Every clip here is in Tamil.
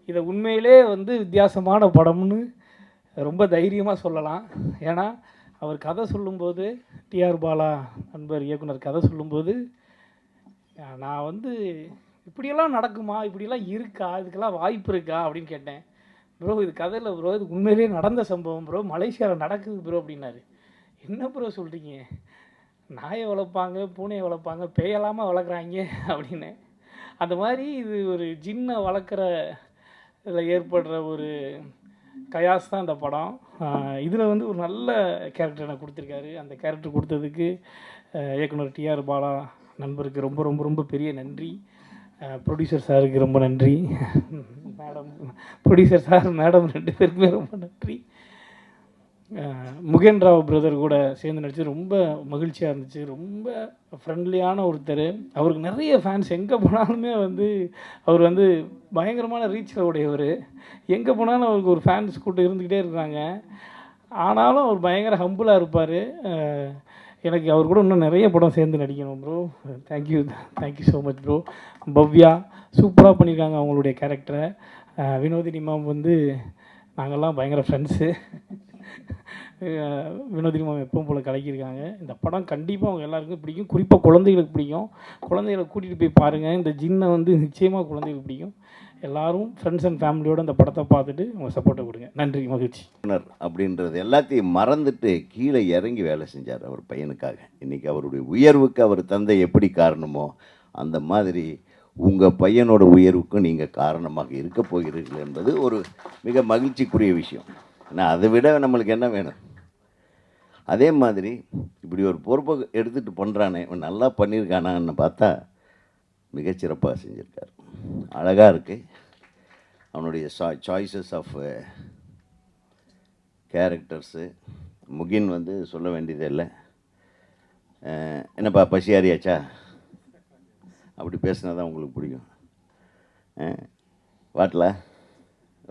இதை உண்மையிலே வந்து வித்தியாசமான படம்னு ரொம்ப தைரியமாக சொல்லலாம். ஏன்னா அவர் கதை சொல்லும்போது, டிஆர் பாலா நண்பர் இயக்குனர் கதை சொல்லும்போது, நான் வந்து இப்படியெல்லாம் நடக்குமா, இப்படியெல்லாம் இருக்கா, இதுக்கெல்லாம் வாய்ப்பு இருக்கா அப்படின்னு கேட்டேன். ப்ரோ இது கதையில் ப்ரோ, இது உண்மையிலேயே நடந்த சம்பவம் ப்ரோ, மலேசியாவில் நடக்குது ப்ரோ அப்படின்னாரு. என்ன ப்ரோ சொல்கிறீங்க, நாயை வளர்ப்பாங்க, பூனையை வளர்ப்பாங்க, பேயலாமா வளர்க்குறாங்க அப்படின்னு. அந்த மாதிரி இது ஒரு ஜின்னை வளர்க்குற இதில் ஏற்படுற ஒரு கயாஸ் தான் இந்த படம். இதில் வந்து ஒரு நல்ல கேரக்டர் எனக்கு கொடுத்துருக்காரு. அந்த கேரக்டர் கொடுத்ததுக்கு இயக்குனர் டிஆர் பாலா நண்பருக்கு ரொம்ப ரொம்ப ரொம்ப பெரிய நன்றி. ப்ரொடியூசர் சாருக்கு ரொம்ப நன்றி. மேடம், ப்ரொடியூசர் சார் மேடம் 2 பேருக்குமே ரொம்ப நன்றி. முகேன் ராவ் பிரதர் கூட சேர்ந்து நடிச்சு ரொம்ப மகிழ்ச்சியாக இருந்துச்சு. ரொம்ப ஃப்ரெண்ட்லியான ஒருத்தர். அவருக்கு நிறைய ஃபேன்ஸ், எங்கே போனாலுமே வந்து அவர் வந்து பயங்கரமான ரீச்சில் உடையவர். எங்கே போனாலும் அவருக்கு ஒரு ஃபேன்ஸ் கூட்டம் இருந்துக்கிட்டே இருக்கிறாங்க. ஆனாலும் அவர் பயங்கர ஹம்புளாக இருப்பார். எனக்கு அவர் கூட இன்னும் நிறைய படம் சேர்ந்து நடிக்கணும் bro. Thank you so much bro. Bhavya சூப்பராக பண்ணியிருக்காங்க அவங்களுடைய கேரக்டரை. வினோதினி மேம் வந்து நாங்கள்லாம் பயங்கர ஃப்ரெண்ட்ஸு. வினோதினி மேம் எப்பவும் போல் கலக்கியிருக்காங்க. இந்த படம் கண்டிப்பாக அவங்க எல்லாருக்கும் பிடிக்கும், குறிப்பாக குழந்தைகளுக்கு பிடிக்கும். குழந்தைகளை கூட்டிகிட்டு போய் பாருங்கள். இந்த ஜின்னை வந்து நிச்சயமாக குழந்தைகளுக்கு பிடிக்கும். எல்லோரும் ஃப்ரெண்ட்ஸ் அண்ட் ஃபேமிலியோடு அந்த படத்தை பார்த்துட்டு உங்கள் சப்போர்ட்டை கொடுங்க. நன்றி, மகிழ்ச்சி. அப்படின்றது எல்லாத்தையும் மறந்துட்டு கீழே இறங்கி வேலை செஞ்சார் அவர் பையனுக்காக. இன்றைக்கி அவருடைய உயர்வுக்கு அவர் தந்தை எப்படி காரணமோ அந்த மாதிரி உங்கள் பையனோட உயர்வுக்கும் நீங்கள் காரணமாக இருக்க போகிறீர்கள் என்பது ஒரு மிக மகிழ்ச்சிக்குரிய விஷயம். ஏன்னா அதை விட நம்மளுக்கு என்ன வேணும்? அதே மாதிரி இப்படி ஒரு பொறுப்பை எடுத்துகிட்டு பண்ணுறானே, இவன் நல்லா பண்ணியிருக்கானான்னு பார்த்தா மிகச்சிறப்பாக செஞ்சுருக்கார். அழகாக இருக்குது. அவனுடைய சாய்ஸஸ் ஆஃப் கேரக்டர்ஸு. முகின் வந்து சொல்ல வேண்டியதே இல்லை. என்னப்பா பசியாரியாச்சா? அப்படி பேசினா தான் உங்களுக்கு பிடிக்கும். வாட்டல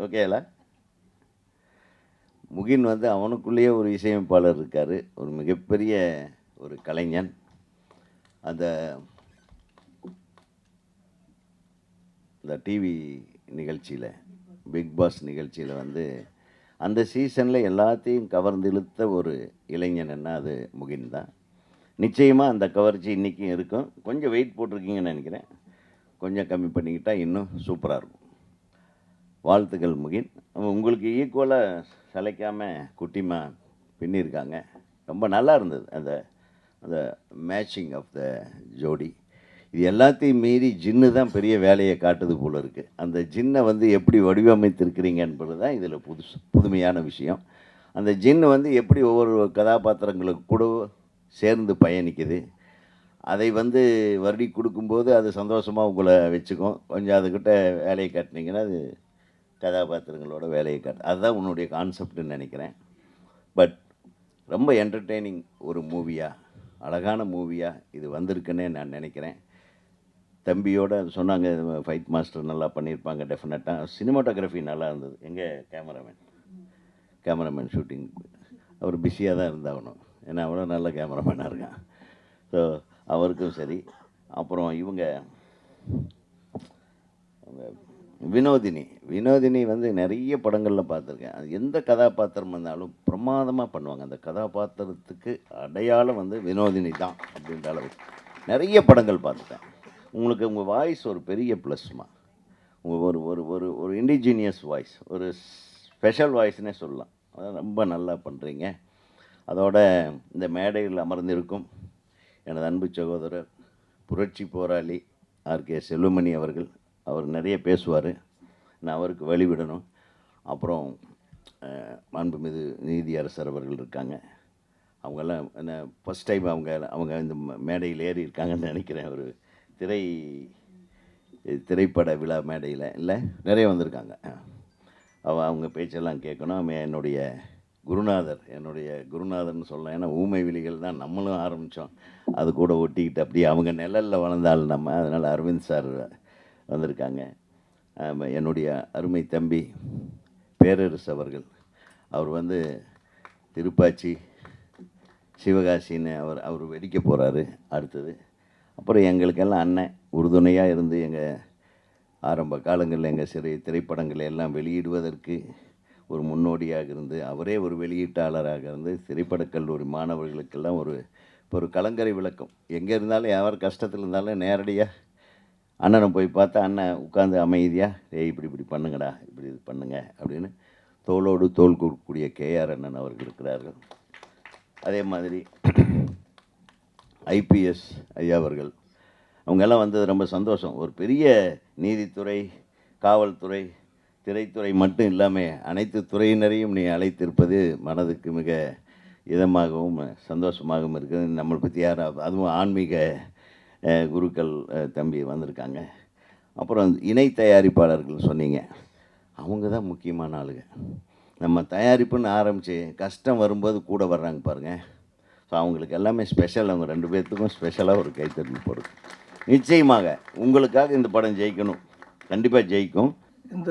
ஓகேல. முகின் வந்து அவனுக்குள்ளேயே ஒரு இசையமைப்பாளர் இருக்கார், ஒரு மிகப்பெரிய ஒரு கலைஞன். அந்த டிவி நிகழ்ச்சியில், பிக் பாஸ் நிகழ்ச்சியில் வந்து அந்த சீசனில் எல்லாத்தையும் கவர்ந்து இழுத்த ஒரு இளைஞன்னா அது முகின் தான். நிச்சயமாக அந்த கவர்ச்சி இன்றைக்கும் இருக்கும். கொஞ்சம் வெயிட் போட்டிருக்கீங்கன்னு நினைக்கிறேன். கொஞ்சம் கம்மி பண்ணிக்கிட்டால் இன்னும் சூப்பராக இருக்கும். வாழ்த்துக்கள் முகின். உங்களுக்கு ஈக்குவலாக சளைக்காமல் குட்டிமா பின்னியிருக்காங்க. ரொம்ப நல்லா இருந்தது அந்த அந்த மேட்சிங் ஆஃப் த ஜோடி. இது எல்லாத்தையும் மீறி ஜின்னு தான் பெரிய வேலையை காட்டுது போல் இருக்குது. அந்த ஜின்னை வந்து எப்படி வடிவமைத்திருக்கிறீங்க என்பது தான் இதில் புதுமையான விஷயம். அந்த ஜின்னு வந்து எப்படி ஒவ்வொரு கதாபாத்திரங்களுக்கு கூட சேர்ந்து பயணிக்குது. அதை வந்து வருடி கொடுக்கும்போது அது சந்தோஷமாக உங்களை வச்சுக்கும். கொஞ்சம் அதுக்கிட்ட வேலையை காட்டினீங்கன்னா அது கதாபாத்திரங்களோட வேலையை காட்டு. அதுதான் உன்னுடைய கான்செப்ட்னு நினைக்கிறேன். பட் ரொம்ப என்டர்டெய்னிங் ஒரு மூவியாக, அழகான மூவியாக இது வந்திருக்குன்னே நான் நினைக்கிறேன். தம்பியோட சொன்னாங்க ஃபைட் மாஸ்டர் நல்லா பண்ணியிருப்பாங்க டெஃபினட்டாக. சினிமாட்டோகிராஃபி நல்லா இருந்தது. எங்கே கேமராமேன் ஷூட்டிங் அவர் பிஸியாக தான் இருந்தாகணும். ஏன்னா அவ்வளோ நல்ல கேமராமேனாக இருக்கான். ஸோ அவருக்கும் சரி. அப்புறம் இவங்க வினோதினி வந்து நிறைய படங்களில் பார்த்துருக்கேன். அது எந்த கதாபாத்திரம் வந்தாலும் பிரமாதமாக பண்ணுவாங்க. அந்த கதாபாத்திரத்துக்கு அடையாளம் வந்து வினோதினி தான் அப்படின்ற அளவுக்கு நிறைய படங்கள் பார்த்துட்டேன். உங்களுக்கு உங்கள் வாய்ஸ் ஒரு பெரிய ப்ளஸ்மா. உங்கள் ஒரு ஒரு ஒரு ஒரு இண்டிஜினியஸ் வாய்ஸ், ஒரு ஸ்பெஷல் வாய்ஸ்னே சொல்லலாம். அதான் ரொம்ப நல்லா பண்ணுறீங்க. அதோட இந்த மேடையில் அமர்ந்திருக்கும் எனது அன்பு சகோதரர் புரட்சி போராளி ஆர்கே செல்வமணி அவர்கள், அவர் நிறைய பேசுவார், நான் அவருக்கு வழிவிடணும். அப்புறம் மாண்புமிகு நீதியரசர் அவர்கள் இருக்காங்க. அவங்கெல்லாம் என்ன ஃபஸ்ட் டைம் அவங்க இந்த மேடையில் ஏறி இருக்காங்கன்னு நினைக்கிறேன். ஒரு திரைப்பட விழா மேடையில் இல்லை நிறைய வந்திருக்காங்க. அவங்க பேச்செல்லாம் கேட்கணும். என்னுடைய குருநாதர்னு சொல்லலாம். ஏன்னா ஊமை விழிகள் தான் நம்மளும் ஆரம்பித்தோம். அது கூட ஒட்டிக்கிட்டு அப்படியே அவங்க நிழலில் வளர்ந்தால் நம்ம. அதனால் அரவிந்த் சார் வந்திருக்காங்க. என்னுடைய அருமை தம்பி பேரரசு அவர்கள், அவர் வந்து திருப்பாச்சி சிவகாசின்னு அவர் வெடிக்க போகிறாரு அடுத்தது. அப்புறம் எங்களுக்கெல்லாம் அண்ணன் உறுதுணையாக இருந்து எங்கள் ஆரம்ப காலங்களில் எங்கள் திரைப்படங்களை எல்லாம் வெளியிடுவதற்கு ஒரு முன்னோடியாக இருந்து அவரே ஒரு வெளியீட்டாளராக இருந்து திரைப்படக் கல்லூரி மாணவர்களுக்கெல்லாம் இப்போ ஒரு கலங்கரை விளக்கம். எங்கே இருந்தாலும் யார் கஷ்டத்தில் இருந்தாலும் நேரடியாக அண்ணனை போய் பார்த்தா அண்ணன் உட்காந்து அமைதியாக இப்படி இப்படி பண்ணுங்கடா, இப்படி இது பண்ணுங்க அப்படின்னு தோளோடு தோள் கொடுக்கக்கூடிய கேஆர் அண்ணன் அவர்கள் இருக்கிறார்கள். அதே மாதிரி ஐபிஎஸ் ஐயா அவர்கள், அவங்கெல்லாம் வந்தது ரொம்ப சந்தோஷம். ஒரு பெரிய நீதித்துறை, காவல்துறை, திரைத்துறை மட்டும் இல்லாமல் அனைத்து துறையினரையும் நீ அழைத்திருப்பது மனதுக்கு மிக இதமாகவும் சந்தோஷமாகவும் இருக்குது. நம்மளை பற்றி யார், அதுவும் ஆன்மீக குருக்கள் தம்பி வந்திருக்காங்க. அப்புறம் இணை தயாரிப்பாளர்கள் சொன்னீங்க, அவங்க தான் முக்கியமான ஆளுங்க. நம்ம தயாரிப்புன்னு ஆரம்பித்து கஷ்டம் வரும்போது கூட வர்றாங்க பாருங்கள். ஸோ அவங்களுக்கு எல்லாமே ஸ்பெஷல். அவங்க 2 பேர்த்துக்கும் ஸ்பெஷலாக ஒரு கைத்தறி போடுது. நிச்சயமாக உங்களுக்காக இந்த படம் ஜெயிக்கணும், கண்டிப்பாக ஜெயிக்கும். இந்த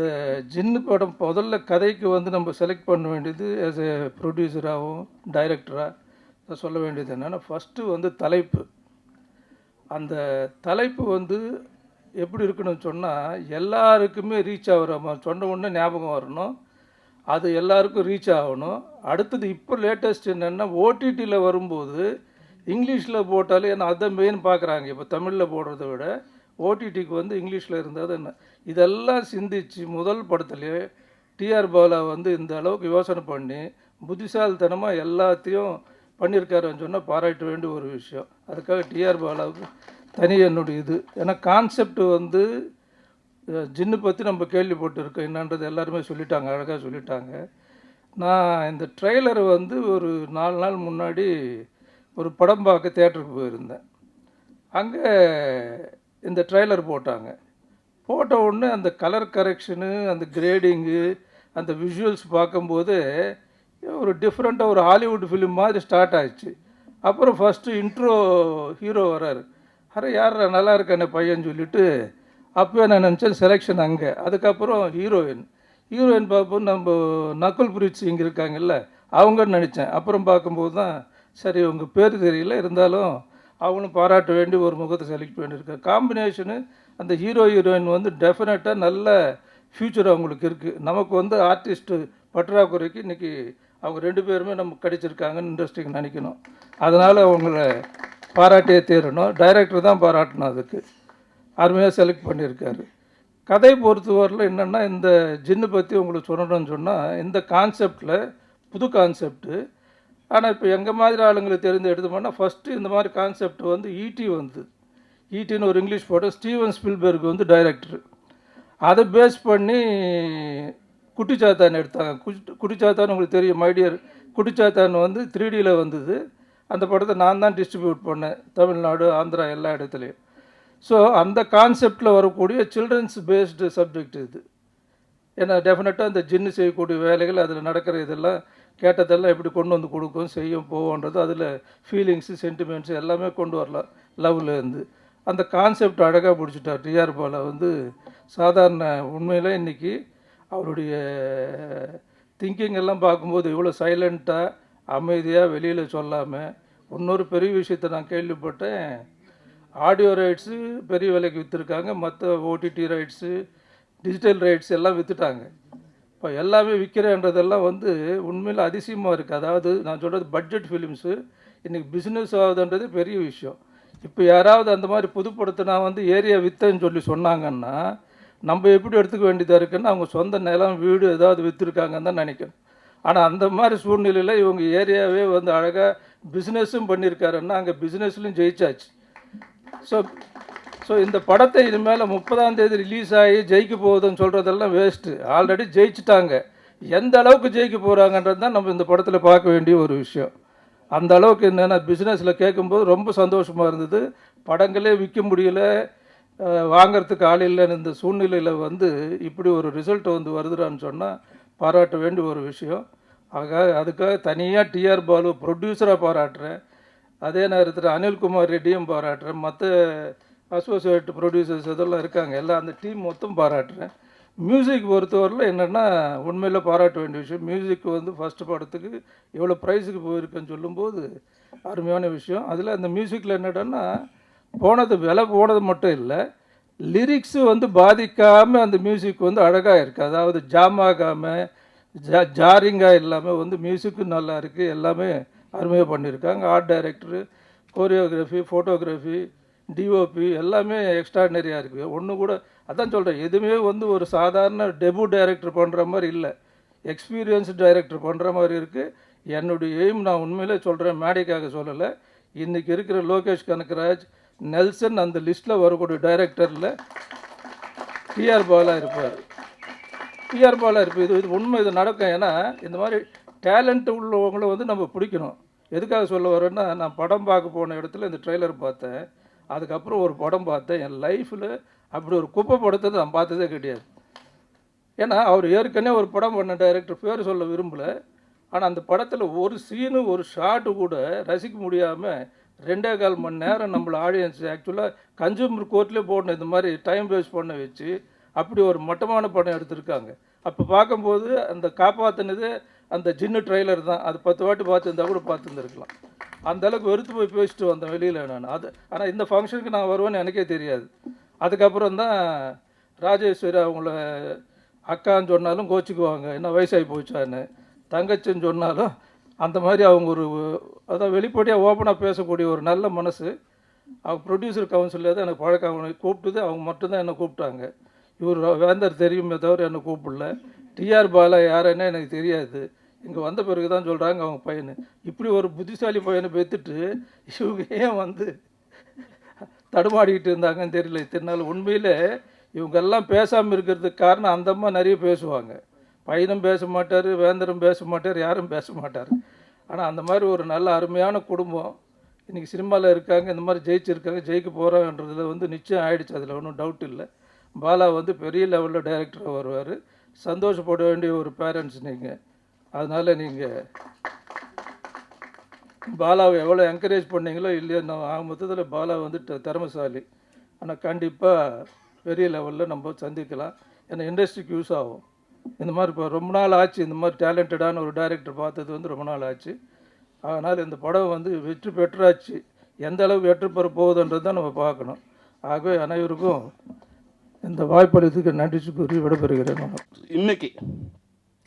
ஜின்னு படம் முதல்ல கதைக்கு வந்து நம்ம செலக்ட் பண்ண வேண்டியது ஆஸ் எ ப்ரொடியூசராகவும் டைரக்டராக சொல்ல வேண்டியது என்னென்னா, ஃபஸ்ட்டு வந்து தலைப்பு. அந்த தலைப்பு வந்து எப்படி இருக்கணும்னு சொன்னால் எல்லாருக்குமே ரீச் ஆகிற மாதிரி சொன்ன உடனே ஞாபகம் வரணும், அது எல்லாருக்கும் ரீச் ஆகணும். அடுத்தது இப்போ லேட்டஸ்ட் என்னென்னா, ஓடிடியில் வரும்போது இங்கிலீஷில் போட்டாலே, ஏன்னா அதுதான் மெயின் பார்க்குறாங்க. இப்போ தமிழில் போடுறத விட ஓடிடிக்கு வந்து இங்கிலீஷில் இருந்தால் என்ன, இதெல்லாம் சிந்திச்சு முதல் படத்துலேயே டிஆர் பாலா வந்து இந்த அளவுக்கு யோசனை பண்ணி புத்திசாலித்தனமாக எல்லாத்தையும் பண்ணியிருக்காருன்னு சொன்னால் பாராட்ட வேண்டிய ஒரு விஷயம். அதுக்காக டிஆர் பாலாவுக்கு தனி என்னுடைய இது. ஏன்னா கான்செப்ட் வந்து ஜின்னு பற்றி நம்ம கேள்விப்பட்டிருக்கோம், என்னன்றது எல்லாருமே சொல்லிட்டாங்க, அழகாக சொல்லிட்டாங்க. நான் இந்த ட்ரெய்லரை வந்து ஒரு 4 நாள் முன்னாடி ஒரு படம் பார்க்க தேட்டருக்கு போயிருந்தேன். அங்கே இந்த ட்ரெய்லர் போட்டாங்க. போட்ட உடனே அந்த கலர் கரெக்ஷனு, அந்த கிரேடிங்கு, அந்த விஷுவல்ஸ் பார்க்கும்போது ஒரு டிஃப்ரெண்ட்டாக ஒரு ஹாலிவுட் ஃபிலிம் மாதிரி ஸ்டார்ட் ஆயிடுச்சு. அப்புறம் ஃபஸ்ட்டு இன்ட்ரோ ஹீரோ வராரு. அரே யார் நல்லா இருக்கானே பையன்னு சொல்லிவிட்டு அப்போயே நான் நினச்சேன் செலெக்ஷன் அங்கே. அதுக்கப்புறம் ஹீரோயின் பார்ப்போம் நம்ம நக்குல் பிரீத் சிங் இருக்காங்கல்ல, அவங்கன்னு நினச்சேன். அப்புறம் பார்க்கும்போது தான் சரி உங்கள் பேர் தெரியல, இருந்தாலும் அவங்களும் பாராட்ட வேண்டி ஒரு முகத்தை செலக்ட் பண்ணியிருக்காங்க. காம்பினேஷனு அந்த ஹீரோயின் வந்து டெஃபினட்டாக நல்ல ஃப்யூச்சர் அவங்களுக்கு இருக்குது. நமக்கு வந்து ஆர்டிஸ்ட்டு பற்றாக்குறைக்கு இன்றைக்கி அவங்க 2 பேருமே நமக்கு கிடைச்சிருக்காங்கன்னு இண்டஸ்ட்ரிக்கு நினைக்கணும். அதனால் அவங்கள பாராட்டியே தீரணும். டைரக்டர் தான் பாராட்டணும், அதுக்கு அருமையாக செலக்ட் பண்ணியிருக்காரு. கதை பொறுத்தவரையில் என்னென்னா, இந்த ஜின்னு பற்றி உங்களுக்கு சொல்லணும்னு சொன்னால், இந்த கான்செப்டில் புது கான்செப்ட்டு. ஆனால் இப்போ எங்கள் மாதிரி ஆளுங்களுக்கு தெரிந்து எடுத்தோம்னா, ஃபஸ்ட்டு இந்த மாதிரி கான்செப்ட் வந்து வந்து ஈட்டின்னு ஒரு இங்கிலீஷ் படம், ஸ்டீவன் ஸ்பில்பர்க் வந்து டைரக்டர். அதை பேஸ் பண்ணி குட்டிச்சாத்தான் எடுத்தாங்க. குட்டிச்சாத்தான் உங்களுக்கு தெரியும், மைடியர் குட்டிச்சாத்தான் வந்து 3Dயில் வந்தது. அந்த படத்தை நான் தான் டிஸ்ட்ரிபியூட் பண்ணேன், தமிழ்நாடு, ஆந்திரா எல்லா இடத்துலையும். ஸோ அந்த கான்செப்டில் வரக்கூடிய சில்ட்ரன்ஸ் பேஸ்டு சப்ஜெக்ட் இது. ஏன்னா டெஃபினட்டாக இந்த ஜின்னு செய்யக்கூடிய வேலைகள், அதில் நடக்கிற இதெல்லாம் கேட்டதெல்லாம் எப்படி கொண்டு வந்து கொடுக்கும், செய்யும், போவோன்றது, அதில் ஃபீலிங்ஸு, சென்டிமெண்ட்ஸு எல்லாமே கொண்டு வரலாம் லவ்லேருந்து. அந்த கான்செப்ட் அழகாக பிடிச்சிட்டார் டிஆர் பாலா. வந்து சாதாரண உண்மையில் இன்றைக்கி அவருடைய திங்கிங் எல்லாம் பார்க்கும்போது இவ்வளோ சைலண்ட்டாக அமைதியாக வெளியில் சொல்லாமல். இன்னொரு பெரிய விஷயத்தை நான் கேள்விப்பட்டேன், ஆடியோ ரைட்ஸு பெரிய விலைக்கு விற்றுருக்காங்க, மற்ற ஓடிடி ரைட்ஸு, டிஜிட்டல் ரைட்ஸ் எல்லாம் விற்றுட்டாங்க. இப்போ எல்லாமே விற்கிறேன்றதெல்லாம் வந்து உண்மையில் அதிசயமாக இருக்குது. அதாவது நான் சொல்கிறது பட்ஜெட் ஃபிலிம்ஸு இன்றைக்கி பிஸ்னஸ் ஆகுதுன்றது பெரிய விஷயம். இப்போ யாராவது அந்த மாதிரி புதுப்படத்தை நான் வந்து ஏரியா விற்றேன்னு சொல்லி சொன்னாங்கன்னா, நம்ம எப்படி எடுத்துக்க வேண்டியதாக இருக்குன்னா, அவங்க சொந்த நிலம், வீடு ஏதாவது விற்றுருக்காங்கன்னு தான் நினைக்கணும். ஆனால் அந்த மாதிரி சூழ்நிலையில் இவங்க ஏரியாவே வந்து அழகாக பிஸ்னஸும் பண்ணியிருக்காருன்னா, அங்கே பிஸ்னஸ்லையும் ஜெயிச்சாச்சு. ஸோ இந்த படத்தை இனிமேல் 30ஆம் தேதி ரிலீஸ் ஆகி ஜெயிக்க போகுதுன்னு சொல்கிறதெல்லாம் வேஸ்ட்டு. ஆல்ரெடி ஜெயிச்சிட்டாங்க. எந்த அளவுக்கு ஜெயிக்க போகிறாங்கன்றது தான் நம்ம இந்த படத்தில் பார்க்க வேண்டிய ஒரு விஷயம். அந்த அளவுக்கு என்னென்னா பிஸ்னஸில் கேட்கும்போது ரொம்ப சந்தோஷமாக இருந்தது. படங்களே விற்க முடியல, வாங்கிறதுக்கு ஆள் இல்லைன்னு இந்த சூழ்நிலையில் வந்து இப்படி ஒரு ரிசல்ட் வந்து வருதுடான்னு சொன்னால் பாராட்ட வேண்டிய ஒரு விஷயம். அதுக்காக தனியாக டிஆர் பாலு ப்ரொடியூசராக பாராட்டுறேன். அதே நேரத்தில் அனில்குமார் ரெட்டியும் பாராட்டுறேன். மற்ற அசோசியேட் ப்ரொடியூசர்ஸ் இதெல்லாம் இருக்காங்க, எல்லாம் அந்த டீம் மொத்தம் பாராட்டுறேன். மியூசிக் பொறுத்தவரையில் என்னென்னா உண்மையில் பாராட்ட வேண்டிய விஷயம். மியூசிக் வந்து ஃபஸ்ட்டு படத்துக்கு எவ்வளோ ப்ரைஸுக்கு போயிருக்குன்னு சொல்லும்போது அருமையான விஷயம். அதில் அந்த மியூசிக்கில் என்னடான்னா விலை போனது மட்டும் இல்லை, லிரிக்ஸு வந்து பாதிக்காமல் அந்த மியூசிக் வந்து அழகாக இருக்குது. அதாவது ஜாம் ஆகாமல் ஜாரிங்காக இல்லாமல் வந்து மியூசிக்கும் நல்லா இருக்குது. எல்லாமே அருமையாக பண்ணியிருக்காங்க. Art director, choreography, photography, DOP எல்லாமே எக்ஸ்ட்ராடினரியாக இருக்குது. ஒன்று கூட அதான் சொல்கிறேன், எதுவுமே வந்து ஒரு சாதாரண டெபு டைரக்டர் பண்ணுற மாதிரி இல்லை, எக்ஸ்பீரியன்ஸ் டைரக்டர் பண்ணுற மாதிரி இருக்குது. என்னுடைய எய்ம், நான் உண்மையிலே சொல்கிறேன், மேடைக்காக சொல்லலை, இன்றைக்கி இருக்கிற லோகேஷ் கனகராஜ், நெல்சன் அந்த லிஸ்ட்டில் வரக்கூடிய டைரக்டரில் டிஆர் பாலா இருப்பார். டிஆர் பாலா இருப்பார். இது உண்மை, இது நடக்கும். ஏன்னா இந்த மாதிரி டேலண்ட் உள்ளவங்களை வந்து நம்ம பிடிக்கணும். எதுக்காக சொல்ல வரேன்னா, நான் படம் பார்க்க போன இடத்துல இந்த ட்ரெய்லர் பார்த்தேன். அதுக்கப்புறம் ஒரு படம் பார்த்தேன். என் லைஃப்பில் அப்படி ஒரு குப்பை படத்தை நான் பார்த்ததே கிடையாது. ஏன்னா அவர் ஏற்கனவே ஒரு படம் பண்ண டைரக்டர், பேர் சொல்ல விரும்பலை. ஆனால் அந்த படத்தில் ஒரு சீனு, ஒரு ஷாட்டு கூட ரசிக்க முடியாமல் 2.25 மணி நேரம் நம்மளை ஆடியன்ஸ் ஆக்சுவலாக கன்சூமர் கோர்ட்லேயே போடணும். இந்த மாதிரி டைம் வேஸ்ட் பண்ண வச்சு அப்படி ஒரு மட்டமான படம் எடுத்திருக்காங்க. அப்போ பார்க்கும்போது அந்த காப்பாற்றினது அந்த ஜின்னு ட்ரெய்லர் தான். அது 10 வாட்டி பார்த்துருந்தா கூட பார்த்துருந்துருக்கலாம். அந்தளவுக்கு வெறுத்து போய் பேசிட்டு வந்தேன் வெளியில் நான். அது ஆனால் இந்த ஃபங்க்ஷனுக்கு நான் வருவேன்னு எனக்கே தெரியாது. அதுக்கப்புறம் தான் ராஜேஸ்வரி அவங்கள அக்கான்னு சொன்னாலும் கோச்சிக்குவாங்க, என்ன வயசாகி போச்சான்னு. தங்கச்சின்னு சொன்னாலும் அந்த மாதிரி அவங்க ஒரு அதான் வெளிப்படையாக ஓப்பனாக பேசக்கூடிய ஒரு நல்ல மனசு. அவங்க ப்ரொடியூசர் கவுன்சிலில் தான் எனக்கு பழக்கம். அவனை கூப்பிட்டுது, அவங்க மட்டும்தான் என்னை கூப்பிட்டாங்க. இவர் வேந்தர் தெரியுமே தவிர என்னை கூப்பிடல. டிஆர் பாலா யாருன்னா எனக்கு தெரியாது. இங்கே வந்த பிறகு தான் சொல்கிறாங்க அவங்க பையனு. இப்படி ஒரு புத்திசாலி பையனை பெற்றுட்டு இவங்க ஏன் வந்து தடுமாடிக்கிட்டு இருந்தாங்கன்னு தெரியல இத்தனை நாள். உண்மையில் இவங்கெல்லாம் பேசாமல் இருக்கிறதுக்கு காரணம், அந்த அம்மா நிறைய பேசுவாங்க. பையனும் பேச மாட்டார், வேந்தரும் பேச மாட்டார், யாரும் பேச மாட்டார். ஆனால் அந்த மாதிரி ஒரு நல்ல அருமையான குடும்பம் இன்றைக்கி சினிமாவில் இருக்காங்க. இந்த மாதிரி ஜெயிச்சிருக்காங்க, ஜெயிக்க போகிறாங்கன்றதுல வந்து நிச்சயம் ஆகிடுச்சு. அதில் ஒன்றும் டவுட் இல்லை. பாலா வந்து பெரிய லெவலில் டைரக்டராக வருவார். சந்தோஷப்பட வேண்டிய ஒரு பேரண்ட்ஸ் நீங்கள். அதனால் நீங்கள் பாலாவை எவ்வளோ என்கரேஜ் பண்ணீங்களோ இல்லையோ, நான் ஆக மொத்தத்தில் பாலா வந்து திறமைசாலி. ஆனால் கண்டிப்பாக பெரிய லெவலில் நம்ம சந்திக்கலாம். ஏன்னா இண்டஸ்ட்ரிக்கு யூஸ் ஆகும். இந்த மாதிரி இப்போ ரொம்ப நாள் ஆச்சு இந்த மாதிரி டேலண்டடான ஒரு டைரக்டர் பார்த்தது வந்து ரொம்ப நாள் ஆச்சு. அதனால் இந்த படம் வந்து வெற்றி பெற்றாச்சு. எந்த அளவுக்கு வெற்றி பெற போகுதுன்றது தான் நம்ம பார்க்கணும். ஆகவே அனைவருக்கும் இந்த வாய்ப்பளித்துக்கு நன்றி கூறி விடைபெறுகிறேன். இன்னைக்கு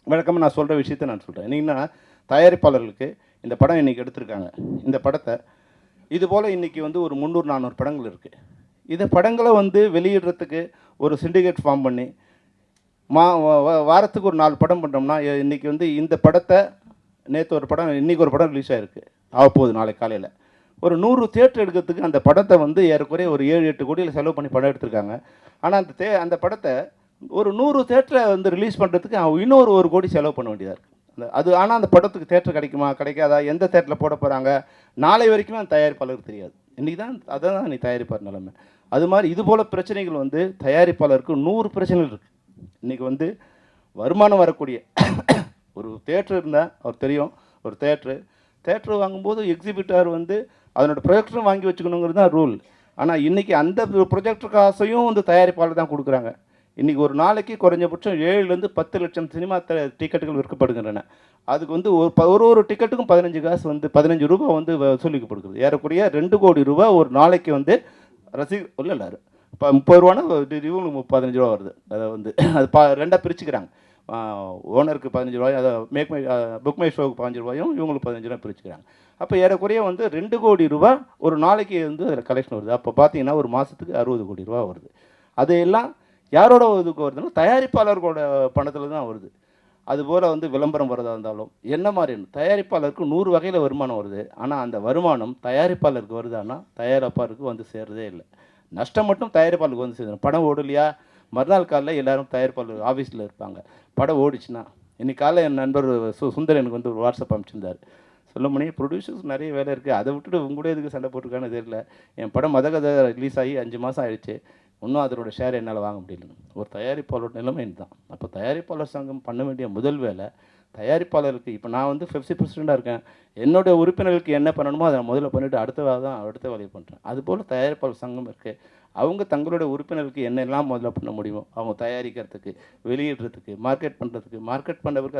வழக்கமாக நான் சொல்கிற விஷயத்தை நான் சொல்கிறேன். இன்னைக்குன்னா தயாரிப்பாளர்களுக்கு இந்த படம் இன்றைக்கி எடுத்திருக்காங்க. இந்த படத்தை இதுபோல் இன்றைக்கி வந்து ஒரு 300-400 படங்கள் இருக்குது. இந்த படங்களை வந்து வெளியிடுறதுக்கு ஒரு சிண்டிகேட் ஃபார்ம் பண்ணி வாரத்துக்கு ஒரு 4 படம் பண்ணுறோம்னா, இன்றைக்கி வந்து இந்த படத்தை நேற்று ஒரு படம், இன்றைக்கி ஒரு படம் ரிலீஸ் ஆகிருக்கு, ஆகப்போகுது நாளைக்கு காலையில். ஒரு 100 தியேட்டர் எடுக்கிறதுக்கு அந்த படத்தை வந்து ஏறக்குறைய ஒரு 7-8 கோடியில் செலவு பண்ணி படம் எடுத்திருக்காங்க. ஆனால் அந்த படத்தை ஒரு 100 தியேட்டரை வந்து ரிலீஸ் பண்ணுறதுக்கு இன்னொரு 1 கோடி செலவு பண்ண வேண்டியதாக இருக்குது. அது ஆனால் அந்த படத்துக்கு தேட்டர் கிடைக்குமா கிடைக்காதா, எந்த தேட்டரில் போட போகிறாங்க, நாளை வரைக்குமே அந்த தயாரிப்பாளருக்கு தெரியாது. இன்றைக்கி தான் அதான் நீ தயாரிப்பார் நிலைமை. அது மாதிரி இது போல் பிரச்சனைகள் வந்து தயாரிப்பாளருக்கு 100 பிரச்சனைகள் இருக்குது. இன்றைக்கி வந்து வருமானம் வரக்கூடிய ஒரு தேட்டர் இருந்தால் அவர் தெரியும். ஒரு தேட்ரு வாங்கும்போது எக்ஸிபிட்டார் வந்து அதனோட ப்ரொஜெக்டரும் வாங்கி வச்சுக்கணுங்கிறது தான் ரூல். ஆனால் இன்றைக்கி அந்த ப்ரொஜெக்டர் காசையும் வந்து தயாரிப்பாளர் தான் கொடுக்குறாங்க. இன்றைக்கி ஒரு நாளைக்கு குறைஞ்சபட்சம் 7லேருந்து 10 லட்சம் சினிமா டிக்கெட்டுகள் விற்கப்படுகின்றன. அதுக்கு வந்து ஒரு டிக்கெட்டுக்கும் 15 காசு வந்து 15 ரூபா வந்து வசூலிக்கப்படுகிறது. ஏறக்குறைய 2 கோடி ரூபா ஒரு நாளைக்கு வந்து இல்லை இப்போ 30 ரூபானா இவங்களுக்கு 15 ரூபா வருது. அதை வந்து அது ரெண்டாக பிரிச்சுக்கிறாங்க. ஓனருக்கு 15 ரூபாய், அதை புக் மை ஷோவுக்கு 15 ரூபாயும் இவங்களுக்கு 15 ரூபாய் பிரிச்சுக்கிறாங்க. அப்போ ஏறக்குறைய வந்து 2 கோடி ரூபா ஒரு நாளைக்கு வந்து அதில் கலெக்ஷன் வருது. அப்போ பார்த்தீங்கன்னா ஒரு மாதத்துக்கு 60 கோடி ரூபா வருது. அதையெல்லாம் யாரோட இதுக்கு வருதுன்னா தயாரிப்பாளர்களோட பணத்தில் தான் வருது. அதுபோல் வந்து விளம்பரம் வரதா இருந்தாலும் என்ன மாதிரி தயாரிப்பாளருக்கு 100 வகையில் வருமானம் வருது. ஆனால் அந்த வருமானம் தயாரிப்பாளருக்கு வருதான்னா தயாரிப்பாளருக்கு வந்து சேர்றதே இல்லை. நஷ்டம் மட்டும் தயாரிப்பாளருக்கு வந்து சேர்ந்து. படம் ஓடலையா, மறுநாள் காலையில் எல்லோரும் தயாரிப்பாளர் ஆஃபீஸில் இருப்பாங்க. படம் ஓடிச்சுன்னா இன்றைக்கி காலையில் என் நண்பர் சுந்தர் எனக்கு வந்து ஒரு வாட்ஸ்அப் அனுப்பிச்சிருந்தார். சொல்ல முடியும், ப்ரொடியூசர்ஸ் நிறைய வேலை இருக்குது, அதை விட்டுட்டு உங்க கூட எதுக்கு சண்டை போட்டிருக்கான்னு தெரியல. என் படம் மதகதை ரிலீஸ் ஆகி 5 மாதம் ஆகிடுச்சு, இன்னும் அதோட ஷேர் என்னால் வாங்க முடியல. ஒரு தயாரிப்பாளரோட நிலைமை இதுதான். அப்போ தயாரிப்பாளர் சங்கம் பண்ண வேண்டிய முதல் வேலை தயாரிப்பாளருக்கு. இப்போ நான் வந்து 50 பிரசிடெண்ட்டாக இருக்கேன். என்னுடைய உறுப்பினர்களுக்கு என்ன பண்ணணுமோ அதை முதல்ல பண்ணிவிட்டு அடுத்த வேலையை பண்ணுறேன். அதுபோல் தயாரிப்பாளர் சங்கம் இருக்குது. அவங்க தங்களுடைய உறுப்பினர்களுக்கு என்னெல்லாம் முதல்ல பண்ண முடியுமோ அவங்க தயாரிக்கிறதுக்கு, வெளியிடுறதுக்கு, மார்க்கெட் பண்ணுறதுக்கு,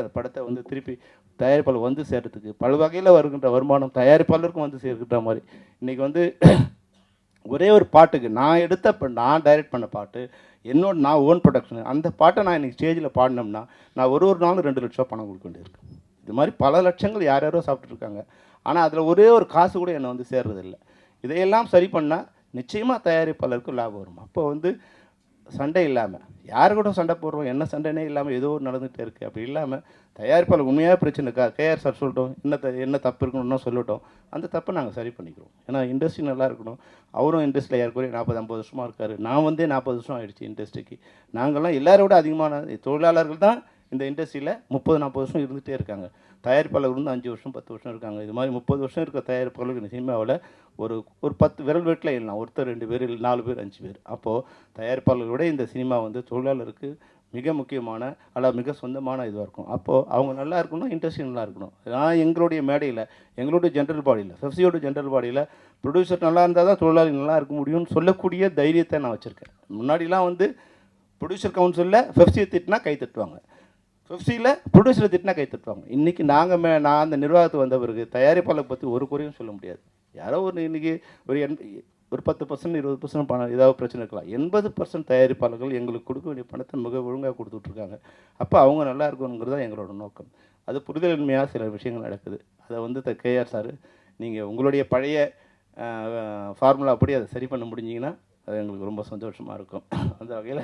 அந்த படத்தை வந்து திருப்பி தயாரிப்பாளர் வந்து சேர்கிறதுக்கு பல வகையில் வருகின்ற வருமானம் தயாரிப்பாளருக்கும் வந்து சேர்க்கின்ற மாதிரி. இன்றைக்கி வந்து ஒரே ஒரு பாட்டுக்கு நான் நான் டைரக்ட் பண்ண பாட்டு நான் ஓன் ப்ரொடக்ஷன், அந்த பாட்டை நான் இன்றைக்கி ஸ்டேஜில் பாடினோம்னா நான் ஒரு நாளும் 2 லட்சம் பணம் கொடுக்க வேண்டியிருக்கு. இது மாதிரி பல லட்சங்கள் யாரோ சாப்பிட்ருக்காங்க. ஆனால் அதில் ஒரே ஒரு காசு கூட என்னை வந்து சேர்றதில்லை. இதையெல்லாம் சரி பண்ணால் நிச்சயமாக தயாரிப்பாளருக்கு லாபம் வரும். அப்போ வந்து சண்டை இல்லாமல், யார் கூட சண்டை போடுறோம், என்ன சண்டைனே இல்லாமல் ஏதோ ஒரு நடந்துகிட்டே இருக்குது. அப்படி இல்லாமல் தயாரிப்பாளர் உண்மையாக பிரச்சனை கேஆர் சார் சொல்லட்டும், என்ன தப்பு இருக்கணும்னா சொல்லட்டும், அந்த தப்பை நாங்கள் சரி பண்ணிக்கிறோம். ஏன்னா இண்டஸ்ட்ரி நல்லா இருக்கணும். அவரும் இண்டஸ்ட்ரியில் ஏற்கனவே 40-50 வருஷமாக இருக்கார். நான் வந்து 40 வருஷம் ஆகிடுச்சு இண்டஸ்ட்ரிக்கு. நாங்கள்லாம் எல்லாரோட அதிகமான தொழிலாளர்கள் தான் இந்த இண்டஸ்ட்ரியில் 30-40 வருஷம் இருந்துகிட்டே இருக்காங்க. தயாரிப்பாளர் வந்து 5 வருஷம் 10 வருஷம் இருக்காங்க. இது மாதிரி 30 வருஷம் இருக்க தயாரிப்பாளர்கள் சினிமாவில் ஒரு 10 விரல் வீட்டில் இல்லைனா ஒருத்தர் 2 பேர் 4 பேர் 5 பேர். அப்போது தயாரிப்பாளர்களோட இந்த சினிமா வந்து தொழிலாளருக்கு மிக முக்கியமான மிக சொந்தமான இதுவாக இருக்கும். அப்போது அவங்க நல்லா இருக்கணும், இண்டஸ்ட்ரி நல்லா இருக்கணும். நான் எங்களுடைய மேடையில், எங்களுடைய ஜென்ரல் பாடியில், பெப்சியோட ஜென்ரல் பாடியில் ப்ரொடியூசர் நல்லா இருந்தால் தான் தொழிலாளி நல்லா இருக்க முடியும்னு சொல்லக்கூடிய தைரியத்தை நான் வச்சுருக்கேன். முன்னாடிலாம் வந்து ப்ரொடியூசர் கவுன்சிலில் பெப்சியை திட்டினா கை தட்டுவாங்க, பெப்சியில் ப்ரொடியூசரை திட்டினா கை தட்டுவாங்க. இன்றைக்கி நான் அந்த நிர்வாகத்துக்கு வந்த பிறகு தயாரிப்பாளரை பற்றி ஒரு குறையும் சொல்ல முடியாது. யாரோ இன்றைக்கி ஒரு 10% 20% பணம் ஏதாவது பிரச்சனை இருக்கலாம். 80% தயாரிப்பாளர்கள் எங்களுக்கு கொடுக்க வேண்டிய பணத்தை மிக ஒழுங்காக கொடுத்துட்ருக்காங்க. அப்போ அவங்க நல்லா இருக்கணுங்கிறது தான் எங்களோட நோக்கம். அது புரிதலின்மையாக சில விஷயங்கள் நடக்குது. அதை வந்து கேஆர் சார், நீங்கள் உங்களுடைய பழைய ஃபார்முலா அப்படி அதை சரி பண்ண முடிஞ்சிங்கன்னா அது எங்களுக்கு ரொம்ப சந்தோஷமாக இருக்கும். அந்த வகையில்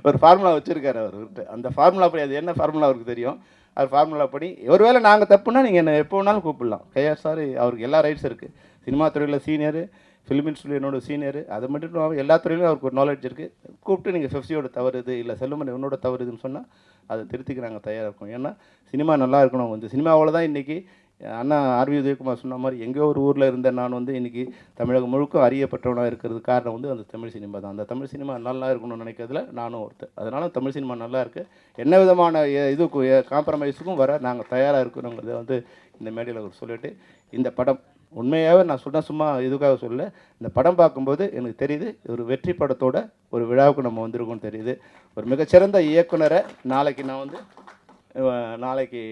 ஒரு ஃபார்முலா வச்சுருக்காரு அவர்கிட்ட. அந்த ஃபார்முலா படி, அது என்ன ஃபார்முலா அவருக்கு தெரியும். அது ஃபார்முலா படி ஒருவேளை நாங்கள் தப்புன்னா நீங்கள் என்ன எப்போ வேணாலும் கூப்பிடலாம். கேஆர் சார் அவருக்கு எல்லா ரைட்ஸ் இருக்குது. சினிமா துறையில் சீனியரு, ஃபிலிம் இண்டஸ்ட்ரியில் என்னோட சீனியரு, அது மட்டும் எல்லா துறையிலும் அவருக்கு ஒரு நாலேஜ் இருக்குது. கூப்பிட்டு நீங்கள் பெப்சியோட தவறு இது இல்லை செல்லுமணி உன்னோட தவறு இதுன்னு சொன்னால் அதை திருத்திக்க நாங்கள் தயாராக இருக்கோம். ஏன்னா சினிமா நல்லா இருக்கணும். வந்து சினிமாவில் தான் இன்றைக்கி அண்ணா ஆர்வி உதயகுமார் சொன்ன மாதிரி எங்கேயோ ஒரு ஊரில் இருந்த நான் வந்து இன்றைக்கி தமிழகம் முழுக்க அறியப்பட்டவனாக இருக்கிறது காரணம் வந்து அந்த தமிழ் சினிமா தான். அந்த தமிழ் சினிமா நல்லா இருக்கணும்னு நினைக்கிறதுல நானும் ஒருத்தர். அதனால தமிழ் சினிமா நல்லா இருக்குது. என்ன விதமான இதுக்கும் காம்ப்ரமைஸுக்கும் வர நாங்கள் தயாராக இருக்கணுங்கிறத வந்து இந்த மேடையில் அவர் சொல்லிவிட்டு, இந்த படம் உண்மையாகவே நான் சொன்ன சும்மா இதுக்காக சொல்ல, இந்த படம் பார்க்கும்போது எனக்கு தெரியுது ஒரு வெற்றி படத்தோட ஒரு விழாவுக்கு நம்ம வந்திருக்கோம்னு தெரியுது. ஒரு மிகச்சிறந்த இயக்குனரை நாளைக்கு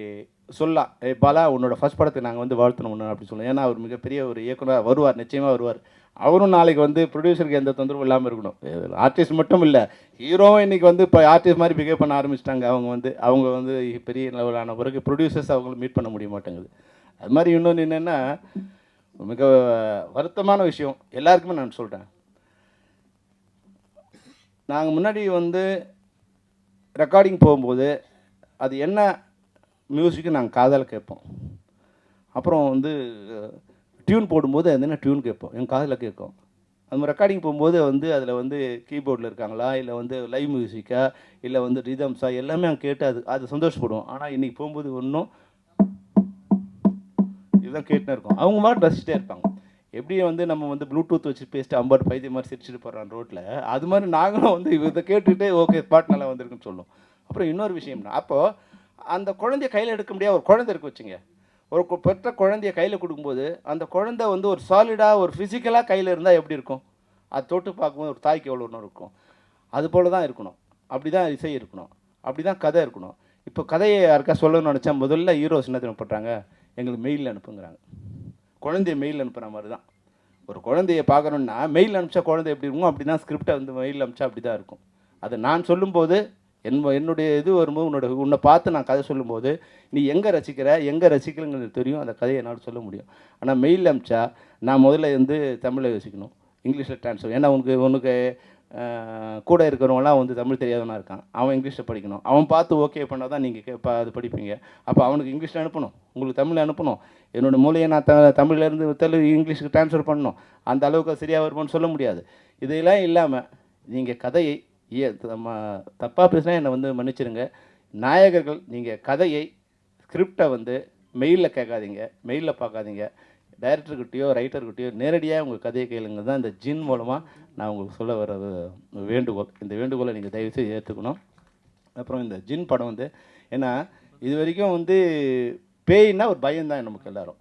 சொல்லலாம், பாலா உன்னோட ஃபஸ்ட் படத்துக்கு நாங்கள் வந்து வாழ்த்தணும் அப்படி சொல்லுவோம். ஏன்னா அவர் மிகப்பெரிய ஒரு இயக்குனர் வருவார், நிச்சயமாக வருவார். அவரும் நாளைக்கு வந்து ப்ரொடியூசருக்கு எந்த தொந்தரவும் இல்லாமல் இருக்கணும். ஆர்டிஸ்ட் மட்டும் இல்லை, ஹீரோவும் இன்றைக்கி வந்து இப்போ ஆர்டிஸ்ட் மாதிரி பிஹேவ் பண்ண ஆரம்பிச்சிட்டாங்க. அவங்க வந்து பெரிய லெவலான பிறகு ப்ரொடியூசர்ஸ் அவங்கள மீட் பண்ண முடிய மாட்டேங்குது. அது மாதிரி இன்னொன்று என்னென்னா, மிக வருத்தமான விஷயம் எல்லாருக்குமே நான் சொல்கிறேன். நாங்கள் முன்னாடி வந்து ரெக்கார்டிங் போகும்போது அது என்ன மியூசிக்கு நாங்கள் காதால் கேட்போம். அப்புறம் வந்து டியூன் போடும்போது அது என்ன டியூன் கேட்போம், எங்கள் காதில் கேட்கும். அது மாதிரி ரெக்கார்டிங் போகும்போது வந்து அதில் வந்து கீபோர்டில் இருக்காங்களா, இல்லை வந்து லைவ் மியூசிக்கா, இல்லை வந்து ரிதம்ஸா, எல்லாமே அங்கே கேட்டு அது சந்தோஷப்படுவோம். ஆனால் இன்றைக்கி போகும்போது ஒன்றும் இதுதான் கேட்டுன்னு இருக்கும். அவங்க மாதிரி ரசிச்சிட்டே இருப்பாங்க. எப்படி வந்து நம்ம வந்து ப்ளூடூத் வச்சு பேசிட்டு அம்பாடு பைத்திய மாதிரி சிரிச்சுட்டு போகிறான் ரோட்டில், அது மாதிரி நாங்களும் வந்து இதை கேட்டுக்கிட்டே ஓகே பாட்டு நல்லா வந்திருக்குன்னு சொல்லும். அப்புறம் இன்னொரு விஷயம்னா, அப்போது அந்த குழந்தைய கையில் எடுக்க முடியாது. ஒரு குழந்தை இருக்கு வச்சுங்க, ஒரு பெற்ற குழந்தைய கையில் கொடுக்கும்போது அந்த குழந்தை வந்து ஒரு சாலிடாக ஒரு ஃபிசிக்கலாக கையில் இருந்தால் எப்படி இருக்கும், அது தொட்டு பார்க்கும்போது ஒரு தாய்க்கு எவ்வளோ ஒன்று இருக்கும். அது போல் தான் இருக்கணும். அப்படி தான் இசை இருக்கணும், அப்படி தான் கதை இருக்கணும். இப்போ கதையை யாருக்கா சொல்லணும்னு நினச்சா முதல்ல ஹீரோஸ் என்ன தேவைப்படுறாங்க, எங்களுக்கு மெயிலில் அனுப்புங்கிறாங்க. குழந்தைய மெயில் அனுப்புகிற மாதிரி தான். ஒரு குழந்தைய பார்க்கணுன்னா மெயில் அனுப்பிச்சா குழந்தை எப்படி இருக்கும், அப்படி தான் ஸ்கிரிப்டை வந்து மெயில் அனுப்பிச்சா அப்படி தான் இருக்கும். அதை நான் சொல்லும்போது என்னுடைய இது வரும்போது உன்னை பார்த்து நான் கதை சொல்லும்போது நீ எங்கே ரசிக்கிறங்கிறது தெரியும், அந்த கதையை என்னால் சொல்ல முடியும். ஆனால் மெயில் அனுப்பிச்சா நான் முதல்ல வந்து தமிழில் யோசிக்கணும், இங்கிலீஷில் ட்ரான்ஸ்ஃபர். ஏன்னா உனக்கு கூட இருக்கிறவங்களாம் வந்து தமிழ் தெரியாதவனாக இருக்கான், அவன் இங்கிலீஷில் படிக்கணும். அவன் பார்த்து ஓகே பண்ணால் தான் நீங்கள் அது படிப்பீங்க. அப்போ அவனுக்கு இங்கிலீஷில் அனுப்பணும், உங்களுக்கு தமிழ் அனுப்பணும். என்னோடய மூலையை நான் தமிழ்லேருந்து இங்கிலீஷுக்கு ட்ரான்ஸ்ஃபர் பண்ணணும். அந்த அளவுக்கு சரியாக வருமானு சொல்ல முடியாது. இதெல்லாம் இல்லாமல் நீங்கள் கதையை தப்பாக பேசினா என்னை வந்து மன்னிச்சிருங்க. நாயகர்கள் நீங்கள் கதையை ஸ்கிரிப்டை வந்து மெயிலில் கேட்காதீங்க, மெயிலில் பார்க்காதீங்க. டைரக்டர்கிட்டையோ ரைட்டர்கிட்டையோ நேரடியாக உங்கள் கதையை கேளுங்க தான் இந்த ஜின் மூலமாக நான் உங்களுக்கு சொல்ல வர வேண்டுகோள். இந்த வேண்டுகோளை நீங்கள் தயவுசெய்து ஏற்றுக்கணும். அப்புறம் இந்த ஜின் படம் வந்து ஏன்னா இது வரைக்கும் வந்து பேய்னா ஒரு பயம்தான் நமக்கு எல்லோரும்.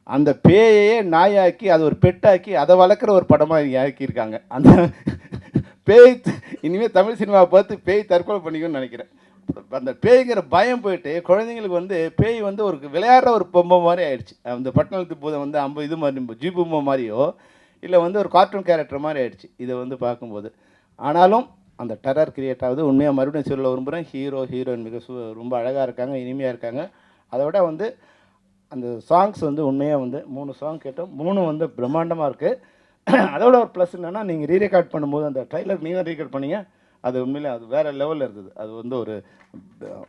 அந்த பேயையே நாயாக்கி அதை ஒரு பெட்டாக்கி அதை வளர்க்குற ஒரு படமாக இங்கே ஆக்கியிருக்காங்க. அந்த பேய் இனிமேல் தமிழ் சினிமாவை பார்த்து பேய் தற்கொலை பண்ணிக்கணும்னு நினைக்கிறேன். அந்த பேய்ங்கிற பயம் போயிட்டு குழந்தைங்களுக்கு வந்து பேய் வந்து ஒரு விளையாடுற ஒரு பொம்மை மாதிரி ஆயிடுச்சு. அந்த பட்டணத்து பூதம் வந்து இது மாதிரி ஜி பொம்மை மாதிரியோ இல்லை வந்து ஒரு கார்ட்டூன் கேரக்டர் மாதிரி ஆயிடுச்சு இதை வந்து பார்க்கும்போது. ஆனாலும் அந்த டெரர் கிரியேட் ஆகுது. உண்மையாக மறுபடியும் சொல்ல விரும்புகிறேன், ஹீரோ ஹீரோயின் மிக ரொம்ப அழகாக இருக்காங்க, இனிமையாக இருக்காங்க. அதை விட வந்து அந்த சாங்ஸ் வந்து உண்மையாக வந்து 3 சாங் கேட்டோம், 3 வந்து பிரம்மாண்டமாக இருக்குது. அதோட ஒரு ப்ளஸ் என்னென்னா, நீங்கள் ரீரெக்கார்ட் பண்ணும்போது அந்த ட்ரைலர் நீங்கள் ரீரெக்கார்ட் பண்ணீங்க, அது உண்மையிலே அது வேறு லெவலில் இருந்தது. அது வந்து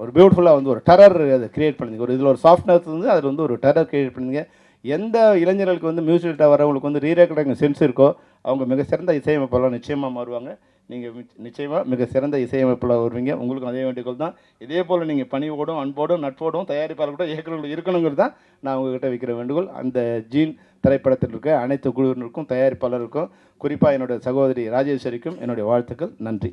ஒரு பியூட்டிஃபுல்லாக வந்து ஒரு டெரர் அதை கிரியேட் பண்ணிங்க. இதில் ஒரு சாஃப்ட்னஸ் வந்து அதில் வந்து ஒரு டெரர் கிரியேட் பண்ணிங்க. எந்த இளைஞர்களுக்கு வந்து மியூசிக்கிட்ட வரவங்களுக்கு வந்து ரீரெக்கார்டிங் சென்ஸ் இருக்கோ அவங்க மிக சிறந்த இசையமைப்பாளர் நிச்சயமாக மாறுவாங்க. நீங்கள் நிச்சயமாக மிக சிறந்த இசையமைப்பாளர் வருவீங்க. உங்களுக்கும் அதே வேண்டியது தான். இதே போல் நீங்கள் பணிவோடும் அன்போடும் நட்போடும் தயாரிப்பாளர்கிட்ட இயக்குநர்கள் இருக்கணுங்கிறது தான் நான் உங்கள்கிட்ட வைக்கிற வேண்டுகோள். அந்த ஜீன் திரைப்படத்தில் இருக்க அனைத்து குழுவினருக்கும் தயாரிப்பாளருக்கும் குறிப்பாக என்னுடைய சகோதரி ராஜேஸ்வரிக்கும் என்னுடைய வாழ்த்துக்கள். நன்றி.